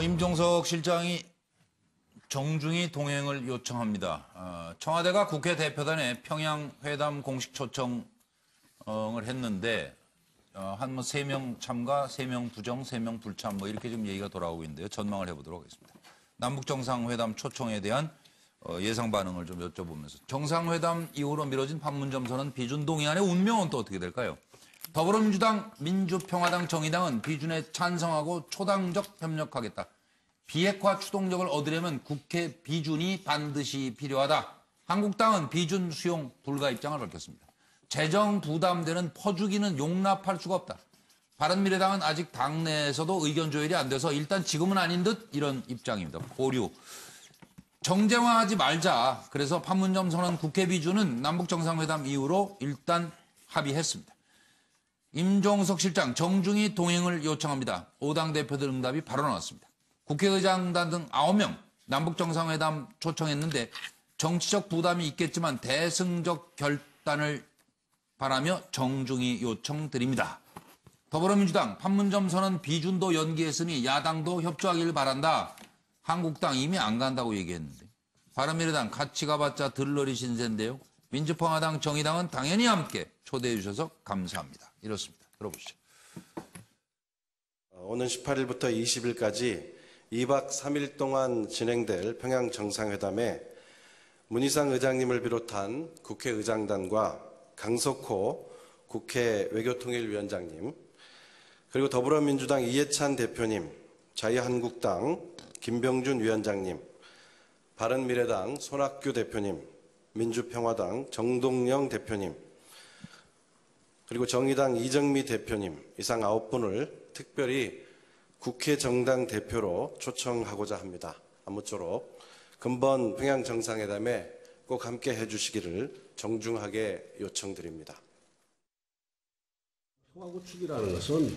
임종석 실장이 정중히 동행을 요청합니다. 청와대가 국회 대표단에 평양 회담 공식 초청을 했는데 한 3명 참가, 3명 부정, 3명 불참 이렇게 지금 얘기가 돌아오고 있는데요. 전망을 해보도록 하겠습니다. 남북 정상회담 초청에 대한 예상 반응을 좀 여쭤보면서 정상회담 이후로 미뤄진 판문점 선언 비준 동의안의 운명은 또 어떻게 될까요? 더불어민주당, 민주평화당, 정의당은 비준에 찬성하고 초당적 협력하겠다. 비핵화 추동력을 얻으려면 국회 비준이 반드시 필요하다. 한국당은 비준 수용 불가 입장을 밝혔습니다. 재정 부담되는 퍼주기는 용납할 수가 없다. 바른미래당은 아직 당내에서도 의견 조율이 안 돼서 일단 지금은 아닌 듯 이런 입장입니다. 보류. 정쟁화하지 말자. 그래서 판문점 선언 국회 비준은 남북 정상회담 이후로 일단 합의했습니다. 임종석 실장 정중히 동행을 요청합니다. 5당 대표들 응답이 바로 나왔습니다. 국회의장단 등 9명 남북 정상회담 초청했는데 정치적 부담이 있겠지만 대승적 결단을 바라며 정중히 요청드립니다. 더불어민주당 판문점 선언 비준도 연기했으니 야당도 협조하길 바란다. 한국당 이미 안 간다고 얘기했는데. 바른미래당 같이 가봤자 들러리 신세인데요. 민주평화당, 정의당은 당연히 함께 초대해 주셔서 감사합니다. 이렇습니다. 들어보시죠. 오는 18일부터 20일까지 2박 3일 동안 진행될 평양 정상회담에 문희상 의장님을 비롯한 국회의장단과 강석호 국회 외교통일위원장님, 그리고 더불어민주당 이해찬 대표님, 자유한국당 김병준 위원장님, 바른미래당 손학규 대표님, 민주평화당 정동영 대표님, 그리고 정의당 이정미 대표님 이상 9분을 특별히 국회 정당 대표로 초청하고자 합니다. 아무쪼록 근본 평양 정상회담에 꼭 함께 해주시기를 정중하게 요청드립니다. 평화구축이라는 것은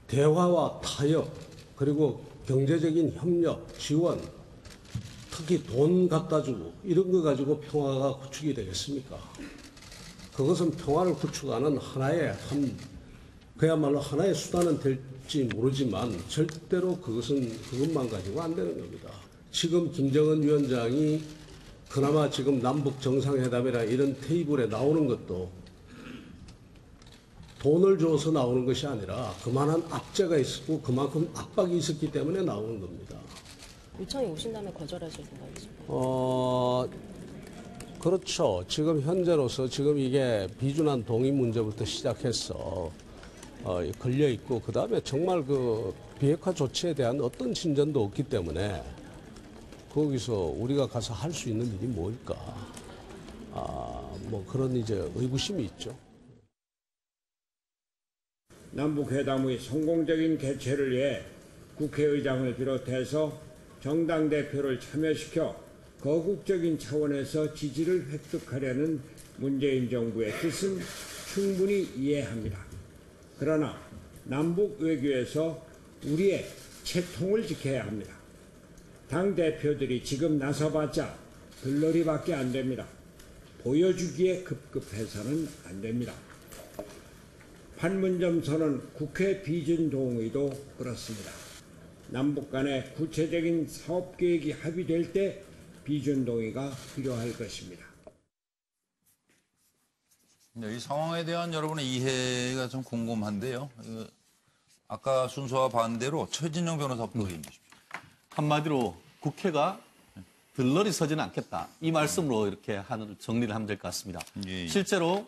대화와 타협, 그리고 경제적인 협력, 지원, 특히 돈 갖다 주고 이런 거 가지고 평화가 구축이 되겠습니까? 그것은 평화를 구축하는 하나의 그야말로 하나의 수단은 될지 모르지만 절대로 그것만 가지고 안 되는 겁니다. 지금 김정은 위원장이 그나마 지금 남북 정상회담이나 이런 테이블에 나오는 것도 돈을 줘서 나오는 것이 아니라 그만한 압제가 있었고 그만큼 압박이 있었기 때문에 나오는 겁니다. 요청이 오신다면 거절하실 생각이십니까? 그렇죠. 지금 현재로서 지금 이게 비준안 동의 문제부터 시작해서 걸려 있고 그다음에 정말 그 비핵화 조치에 대한 어떤 진전도 없기 때문에 거기서 우리가 가서 할 수 있는 일이 뭘까? 뭐 그런 이제 의구심이 있죠. 남북회담의 성공적인 개최를 위해 국회의장을 비롯해서 정당 대표를 참여시켜 거국적인 차원에서 지지를 획득하려는 문재인 정부의 뜻은 충분히 이해합니다. 그러나 남북 외교에서 우리의 채통을 지켜야 합니다. 당 대표들이 지금 나서봤자 들러리밖에 안 됩니다. 보여주기에 급급해서는 안 됩니다. 판문점 선언 국회 비준 동의도 그렇습니다. 남북 간의 구체적인 사업 계획이 합의될 때 비준 동의가 필요할 것입니다. 이 상황에 대한 여러분의 이해가 좀 궁금한데요. 아까 순서와 반대로 최진영 변호사부터 의견 주십시오. 한마디로 국회가 들러리 서지는 않겠다. 이 말씀으로 이렇게 정리를 하면 될 것 같습니다. 예. 실제로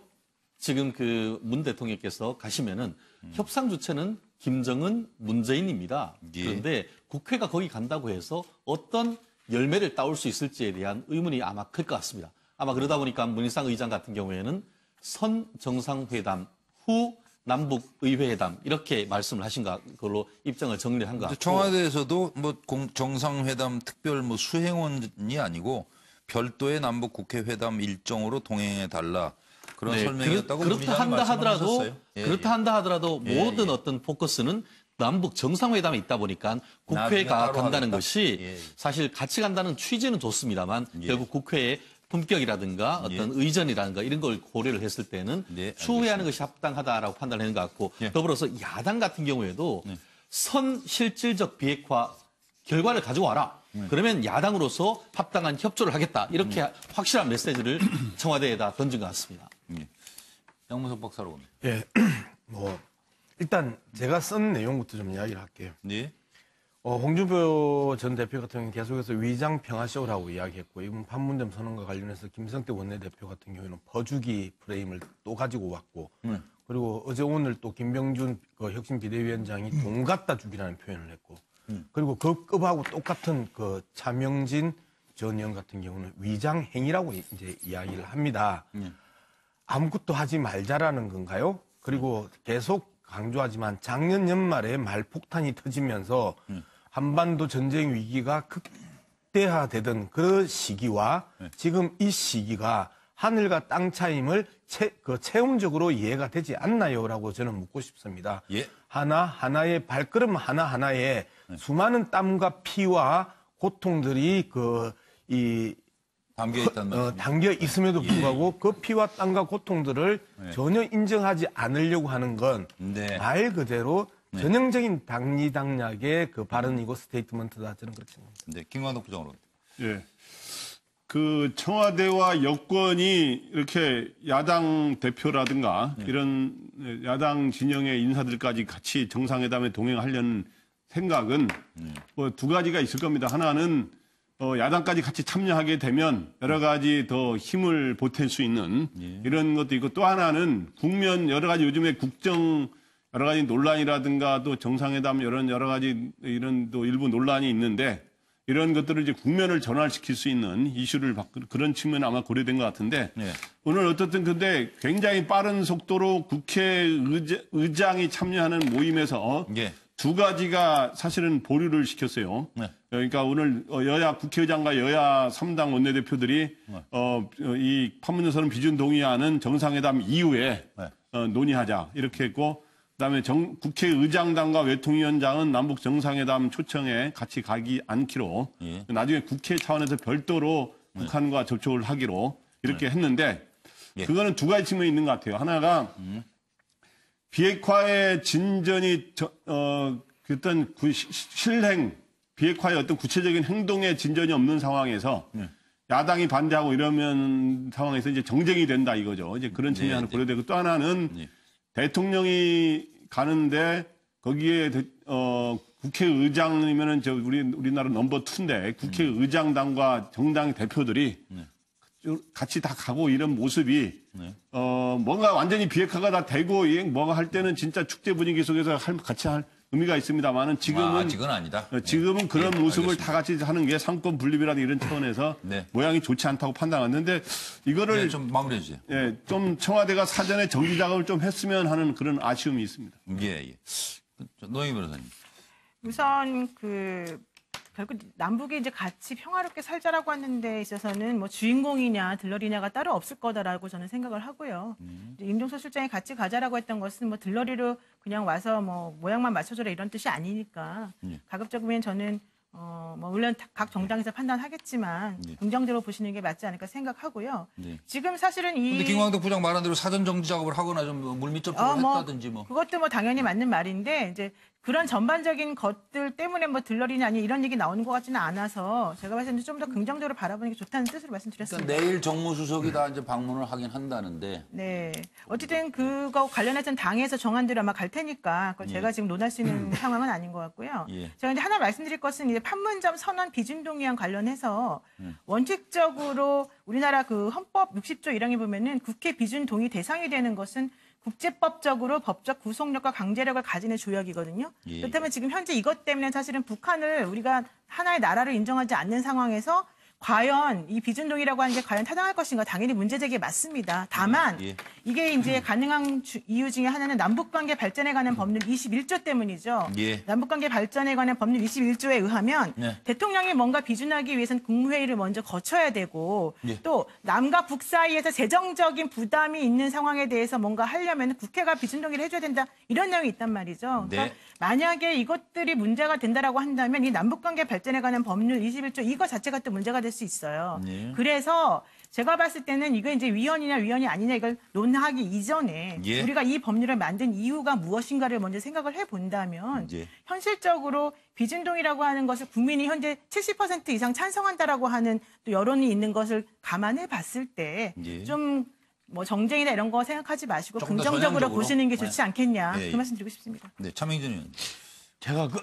지금 그 문 대통령께서 가시면은 협상 주체는 김정은, 문재인입니다. 예. 그런데 국회가 거기 간다고 해서 어떤 열매를 따올 수 있을지에 대한 의문이 아마 클 것 같습니다. 아마 그러다 보니까 문희상 의장 같은 경우에는 선 정상회담 후 남북 의회회담 이렇게 말씀을 하신 걸로 입장을 정리를 한 것 같고. 청와대에서도 뭐 정상회담 특별 뭐 수행원이 아니고 별도의 남북 국회 회담 일정으로 동행해 달라. 그런 설명이었다고 그렇다 한다 하더라도 모든 어떤 포커스는 남북 정상회담에 있다 보니까 국회가 간다는 것이 사실 같이 간다는 취지는 좋습니다만 결국 국회의 품격이라든가 어떤 의전이라든가 이런 걸 고려를 했을 때는 추후에 하는 것이 합당하다라고 판단하는 것 같고 더불어서 야당 같은 경우에도 선실질적 비핵화 결과를 가지고 와라. 그러면 야당으로서 합당한 협조를 하겠다. 이렇게 확실한 메시지를 청와대에다 던진 것 같습니다. 양문석 박사로 봅니다. 예, 일단 제가 쓴 내용부터 좀 이야기를 할게요. 네. 홍준표 전 대표 같은 경우는 계속해서 위장 평화쇼라고 이야기했고, 이번 판문점 선언과 관련해서 김성태 원내대표 같은 경우에는 퍼주기 프레임을 또 가지고 왔고, 그리고 어제 오늘 또 김병준 혁신 비대위원장이 돈 갖다 주기라는 표현을 했고, 그리고 그 급하고 똑같은 그 차명진 전 의원 같은 경우는 위장 행위라고 이제 이야기를 합니다. 아무것도 하지 말자라는 건가요? 그리고 계속 강조하지만 작년 연말에 말폭탄이 터지면서 한반도 전쟁 위기가 극대화되던 그 시기와 지금 이 시기가 하늘과 땅 차이임을 체험적으로 이해가 되지 않나요?라고 저는 묻고 싶습니다. 예. 하나의 발걸음 하나하나에 수많은 땀과 피와 고통들이 담겨 있단 말이죠. 담겨 있음에도 불구하고 그 피와 땀과 고통들을 전혀 인정하지 않으려고 하는 건 말 그대로 전형적인 당리당략의 그 발언이고 스테이트먼트다. 저는 그렇게 생각합니다. 네, 김광덕 부장으로. 예. 그 청와대와 여권이 이렇게 야당 대표라든가 이런 야당 진영의 인사들까지 같이 정상회담에 동행하려는 생각은 뭐 두 가지가 있을 겁니다. 하나는 야당까지 같이 참여하게 되면 여러 가지 더 힘을 보탤 수 있는 이런 것도 있고, 또 하나는 국면 여러 가지 요즘에 국정 여러 가지 논란이라든가 또 정상회담 여러 가지 이런 또 일부 논란이 있는데, 이런 것들을 이제 국면을 전환시킬 수 있는 이슈를 그런 측면이 아마 고려된 것 같은데, 오늘 어쨌든 근데 굉장히 빠른 속도로 국회의장이 참여하는 모임에서 두 가지가 사실은 보류를 시켰어요. 그러니까 오늘 여야 국회의장과 여야 3당 원내대표들이 이 판문점 선언 비준 동의안은 정상회담 이후에 논의하자 이렇게 했고, 그다음에 국회의장단과 외통위원장은 남북 정상회담 초청에 같이 가기 않기로 나중에 국회 차원에서 별도로 북한과 접촉을 하기로 이렇게 했는데, 그거는 두 가지 측면이 있는 것 같아요. 하나가 비핵화의 진전이 어떤 실행 비핵화의 어떤 구체적인 행동의 진전이 없는 상황에서 야당이 반대하고 이러면 상황에서 이제 정쟁이 된다 이거죠. 이제 그런 측면이 하나 고려되고, 또 하나는 대통령이 가는데 거기에 국회의장이면은 우리나라 넘버 2인데 국회의장단과 정당 대표들이 같이 다 가고 이런 모습이 뭔가 완전히 비핵화가 다 되고 뭔가 할 때는 진짜 축제 분위기 속에서 같이 할 의미가 있습니다만은 지금은 아직은 아니다. 지금은 그런 모습을 다 같이 하는 게 상권 분립이라는 이런 차원에서 모양이 좋지 않다고 판단하는데, 이거를 좀 마무리해 주세요. 예, 좀 청와대가 사전에 정리 작업을 좀 했으면 하는 그런 아쉬움이 있습니다. 예. 노영희 변호사님. 우선 결국 남북이 이제 같이 평화롭게 살자라고 하는 데 있어서는 뭐 주인공이냐 들러리냐가 따로 없을 거다라고 저는 생각을 하고요. 임종석 실장이 같이 가자라고 했던 것은 뭐 들러리로 그냥 와서 뭐 모양만 맞춰줘라 이런 뜻이 아니니까 가급적이면 저는 뭐 물론 각 정당에서 판단하겠지만 긍정적으로 보시는 게 맞지 않을까 생각하고요. 지금 사실은 근데 김광덕 부장 말한 대로 사전 정지 작업을 하거나 좀 물밑접촉을 했다든지 뭐. 그것도 뭐 당연히 맞는 말인데, 이제 그런 전반적인 것들 때문에 뭐 들러리냐 아니 이런 얘기 나오는 것 같지는 않아서 제가 봤을 때 좀 더 긍정적으로 바라보는 게 좋다는 뜻으로 말씀드렸습니다. 그러니까 내일 정무수석이 다 이제 방문을 하긴 한다는데. 네. 어쨌든 그거 관련해서는 당에서 정한 대로 아마 갈 테니까 그걸 제가 지금 논할 수 있는 상황은 아닌 것 같고요. 제가 이제 하나 말씀드릴 것은 이제 판문점 선언 비준동의안 관련해서 원칙적으로 우리나라 그 헌법 60조 1항에 보면은 국회 비준동의 대상이 되는 것은 국제법적으로 법적 구속력과 강제력을 가지는 조약이거든요. 그렇다면 지금 현재 이것 때문에 사실은 북한을 우리가 하나의 나라로 인정하지 않는 상황에서 과연 이 비준동의라고 하는 게 과연 타당할 것인가, 당연히 문제제기에 맞습니다. 다만 이게 이제 가능한 이유 중에 하나는 남북관계 발전에 관한 법률 21조 때문이죠. 남북관계 발전에 관한 법률 21조에 의하면 대통령이 뭔가 비준하기 위해서는 국무회의를 먼저 거쳐야 되고 또 남과 북 사이에서 재정적인 부담이 있는 상황에 대해서 뭔가 하려면 국회가 비준동의를 해줘야 된다, 이런 내용이 있단 말이죠. 그러니까 만약에 이것들이 문제가 된다라고 한다면 이 남북관계 발전에 관한 법률 21조 이거 자체가 또 문제가 될 수 있어요. 예. 그래서 제가 봤을 때는 이거 이제 위헌이냐 위헌이 아니냐 이걸 논하기 이전에 예. 우리가 이 법률을 만든 이유가 무엇인가를 먼저 생각을 해본다면 예. 현실적으로 비준동이라고 하는 것을 국민이 현재 70% 이상 찬성한다라고 하는 또 여론이 있는 것을 감안해 봤을 때 예. 좀 뭐 정쟁이나 이런 거 생각하지 마시고 조금 더 긍정적으로 전향적으로? 보시는 게 좋지 않겠냐 예, 예. 그 말씀 드리고 싶습니다. 네, 차명진 의원. 제가 그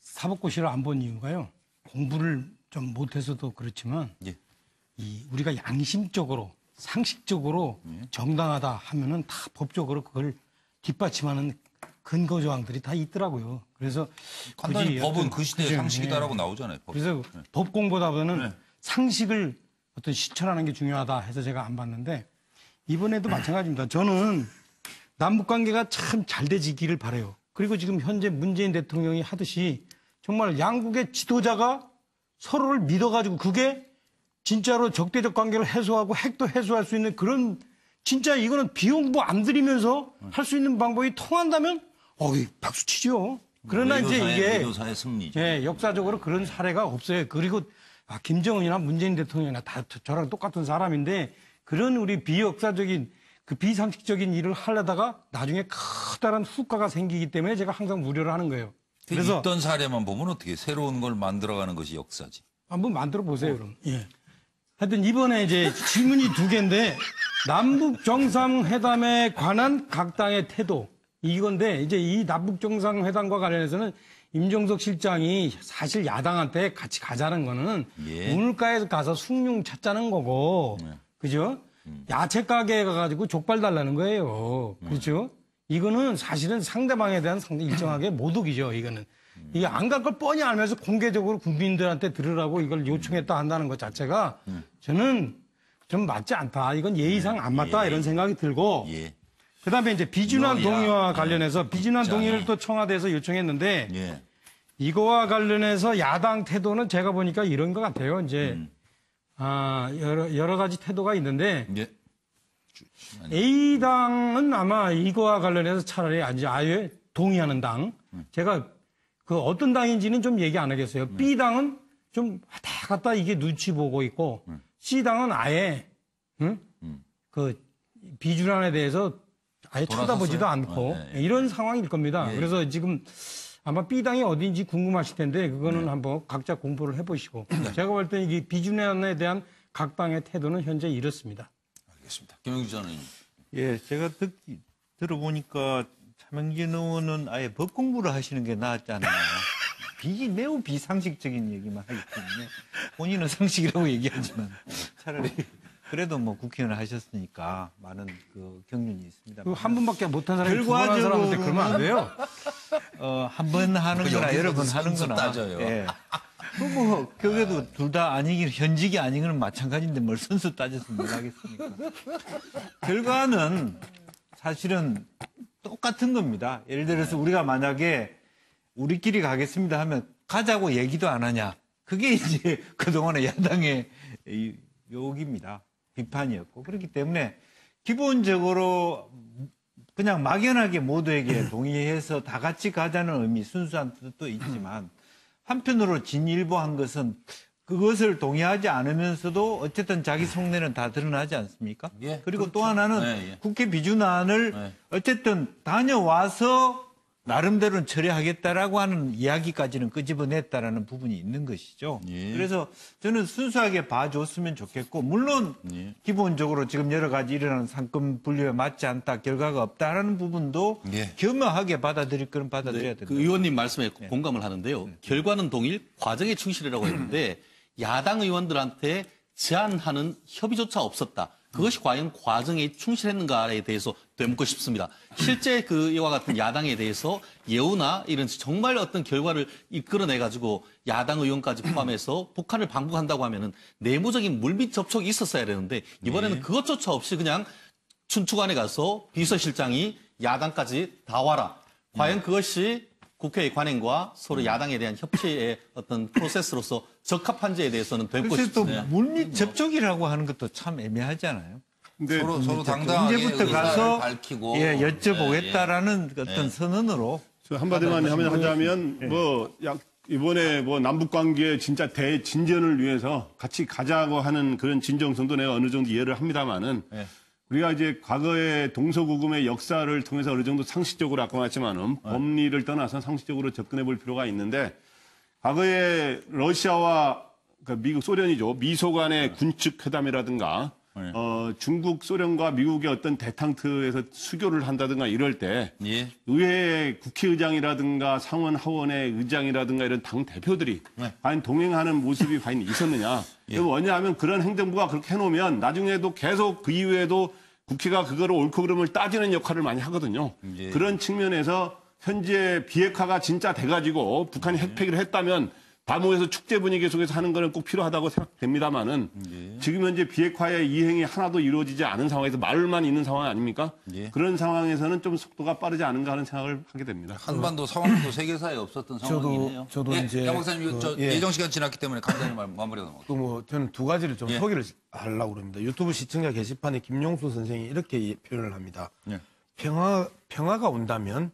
사법고시를 안 본 이유가요. 공부를 좀 못해서도 그렇지만 예. 우리가 양심적으로 상식적으로 정당하다 하면은 다 법적으로 그걸 뒷받침하는 근거 조항들이 다 있더라고요. 그래서 간단히 굳이 법은 어떤- 그 시대의 그죠? 상식이다라고 예. 나오잖아요. 법. 그래서 법 공부보다는 상식을 어떤 실천하는 게 중요하다 해서 제가 안 봤는데 이번에도 마찬가지입니다. 저는 남북 관계가 참 잘 되지기를 바라요. 그리고 지금 현재 문재인 대통령이 하듯이 정말 양국의 지도자가 서로를 믿어가지고 그게 진짜로 적대적 관계를 해소하고 핵도 해소할 수 있는 그런 진짜 이거는 비용도 안 들이면서 할 수 있는 방법이 통한다면 박수 치죠. 그러나 이제 이게 외교사의 승리죠. 예, 역사적으로 그런 사례가 없어요. 그리고 김정은이나 문재인 대통령이나 다 저랑 똑같은 사람인데 그런 우리 비역사적인 그 비상식적인 일을 하려다가 나중에 커다란 후과가 생기기 때문에 제가 항상 우려를 하는 거예요. 그래서 있던 사례만 보면 어떻게 새로운 걸 만들어가는 것이 역사지. 한번 만들어 보세요, 그럼. 예. 하여튼 이번에 이제 질문이 두 개인데 남북 정상회담에 관한 각 당의 태도 이건데 이제 이 남북 정상회담과 관련해서는 임종석 실장이 사실 야당한테 같이 가자는 거는 예. 우물가에 가서 숭늉 찾자는 거고, 그죠? 야채 가게에 가가지고 족발 달라는 거예요. 그렇죠? 이거는 사실은 상대방에 대한 일정하게 모독이죠, 이거는. 이게 안 갈 걸 뻔히 알면서 공개적으로 국민들한테 들으라고 이걸 요청했다 한다는 것 자체가 저는 좀 맞지 않다. 이건 예의상 안 맞다 이런 생각이 들고 예. 그다음에 이제 비준환 동의와 예. 관련해서 비준환 입장에. 동의를 또 청와대에서 요청했는데 예. 이거와 관련해서 야당 태도는 제가 보니까 이런 것 같아요. 이제 여러 가지 태도가 있는데 예. A당은 아마 이거와 관련해서 차라리 아예 동의하는 당. 제가 그 어떤 당인지는 좀 얘기 안 하겠어요. B당은 좀 왔다 갔다 이게 눈치 보고 있고 C당은 아예 그 비준안에 대해서 아예 돌아섰어요? 쳐다보지도 않고 이런 상황일 겁니다. 그래서 지금 아마 B당이 어딘지 궁금하실 텐데 그거는 한번 각자 공부를 해보시고 제가 볼 때는 이 비준안에 대한 각 당의 태도는 현재 이렇습니다. 알겠습니다. 김영주 전 의원님. 예, 제가 들어보니까 차명진 의원은 아예 법 공부를 하시는 게 낫지 않나요? 매우 비상식적인 얘기만 하기 때문에 본인은 상식이라고 얘기하지만 차라리 그래도 뭐 국회의원 하셨으니까 많은 그 경륜이 있습니다. 한 분밖에 못한 사람이 두 번 한 사람한테 그러면 안 돼요. 한 번 하는 거나 여러 번 하는 거나. 따져요. 예. 뭐 그게도 둘 다 아니긴 현직이 아닌 건 마찬가지인데 뭘 선수 따져서 뭘 하겠습니까? 결과는 사실은 똑같은 겁니다. 예를 들어서 우리가 만약에 우리끼리 가겠습니다 하면 가자고 얘기도 안 하냐. 그게 이제 그동안의 야당의 요구입니다. 비판이었고. 그렇기 때문에 기본적으로 그냥 막연하게 모두에게 동의해서 다 같이 가자는 의미, 순수한 뜻도 있지만 한편으로 진일보한 것은 그것을 동의하지 않으면서도 어쨌든 자기 속내는 다 드러나지 않습니까? 예, 그리고 그렇죠. 또 하나는 예. 국회 비준안을 어쨌든 다녀와서 나름대로는 처리하겠다라고 하는 이야기까지는 끄집어냈다라는 부분이 있는 것이죠. 예. 그래서 저는 순수하게 봐줬으면 좋겠고 물론 예. 기본적으로 지금 여러 가지 일어나는 상권 분류에 맞지 않다, 결과가 없다라는 부분도 예. 겸허하게 받아들일 거는 받아들여야 된다. 그 의원님 말씀에 공감을 하는데요. 결과는 동일, 과정에 충실이라고 했는데 야당 의원들한테 제안하는 협의조차 없었다. 그것이 과연 과정에 충실했는가에 대해서 되묻고 싶습니다. 실제 그 이와 같은 야당에 대해서 예우나 이런 정말 어떤 결과를 이끌어내가지고 야당 의원까지 포함해서 북한을 방북한다고 하면은 내부적인 물밑 접촉이 있었어야 되는데 이번에는 그것조차 없이 그냥 춘추관에 가서 비서실장이 야당까지 다 와라. 과연 그것이 국회의 관행과 서로 야당에 대한 협치의 어떤 프로세스로서 적합한지에 대해서는 되묻고 그래서 또 싶습니다. 물밑 접촉이라고 하는 것도 참 애매하잖아요. 근데 서로 당당하게 이제부터 의사를 가서 밝히고 여쭤보겠다라는 어떤 선언으로 저 한마디만 하자면 뭐 이번에 뭐 남북 관계의 진짜 대진전을 위해서 같이 가자고 하는 그런 진정성도 내가 어느 정도 이해를 합니다만은 우리가 이제 과거의 동서고금의 역사를 통해서 어느 정도 상식적으로 아까 말했지만은 법리를 떠나서 상식적으로 접근해 볼 필요가 있는데 과거에 러시아와 그러니까 미국 소련이죠. 미소 간의 군축 회담이라든가 중국 소련과 미국의 어떤 대탕트에서 수교를 한다든가 이럴 때 의회의 국회의장이라든가 상원 하원의 의장이라든가 이런 당 대표들이 과연 동행하는 모습이 과연 있었느냐. 왜냐하면 그런 행정부가 그렇게 해놓으면 나중에도 계속 그 이후에도 국회가 그거를 옳고 그름을 따지는 역할을 많이 하거든요. 그런 측면에서 현재 비핵화가 진짜 돼가지고 북한이 핵폐기를 했다면 다모에서 축제 분위기 속에서 하는 거는 꼭 필요하다고 생각됩니다만은 지금 현재 비핵화의 이행이 하나도 이루어지지 않은 상황에서 말만 있는 상황 아닙니까? 그런 상황에서는 좀 속도가 빠르지 않은가 하는 생각을 하게 됩니다. 한반도 상황도 세계사에 없었던 상황이네요. 저도 이제 양 박사님 예정 시간 지났기 때문에 간단히 마무리가 넘어가겠습니다. 저는 두 가지를 좀 소개를 하려고 합니다. 유튜브 시청자 게시판에 김용수 선생이 이렇게 표현을 합니다. 평화가 온다면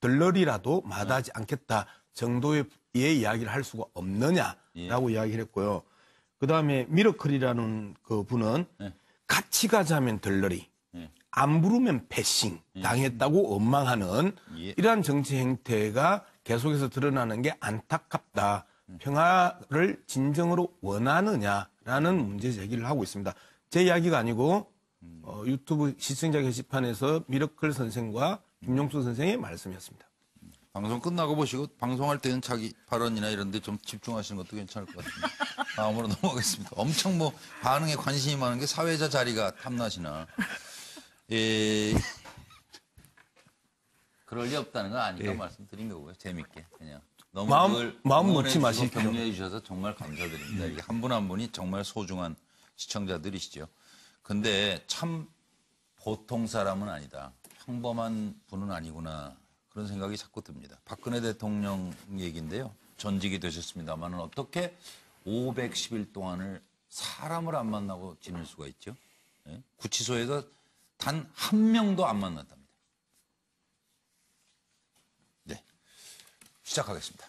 덜러리라도 마다하지 않겠다 정도의 이야기를 할 수가 없느냐라고 이야기를 했고요. 그다음에 미러클이라는 그 분은 같이 가자면 덜러리, 안 부르면 패싱 당했다고 원망하는 이러한 정치 행태가 계속해서 드러나는 게 안타깝다. 평화를 진정으로 원하느냐라는 문제 제기를 하고 있습니다. 제 이야기가 아니고 유튜브 시청자 게시판에서 미러클 선생과 김용수 선생의 말씀이었습니다. 방송 끝나고 보시고 방송할 때는 자기 발언이나 이런 데 좀 집중하시는 것도 괜찮을 것 같습니다. 다음으로 넘어가겠습니다. 엄청 뭐 반응에 관심이 많은 게 사회자 자리가 탐나시나. 그럴 리 없다는 건 아니까 말씀드린 거고요. 재밌게 그냥. 너무 마음 놓지 마시고 격려해 주셔서 정말 감사드립니다. 이게 한 분 한 분이 정말 소중한 시청자들이시죠. 근데 참 보통 사람은 아니다. 평범한 분은 아니구나. 그런 생각이 자꾸 듭니다. 박근혜 대통령 얘기인데요. 전직이 되셨습니다만은 어떻게 510일 동안을 사람을 안 만나고 지낼 수가 있죠? 구치소에서 단 한 명도 안 만났답니다. 네, 시작하겠습니다.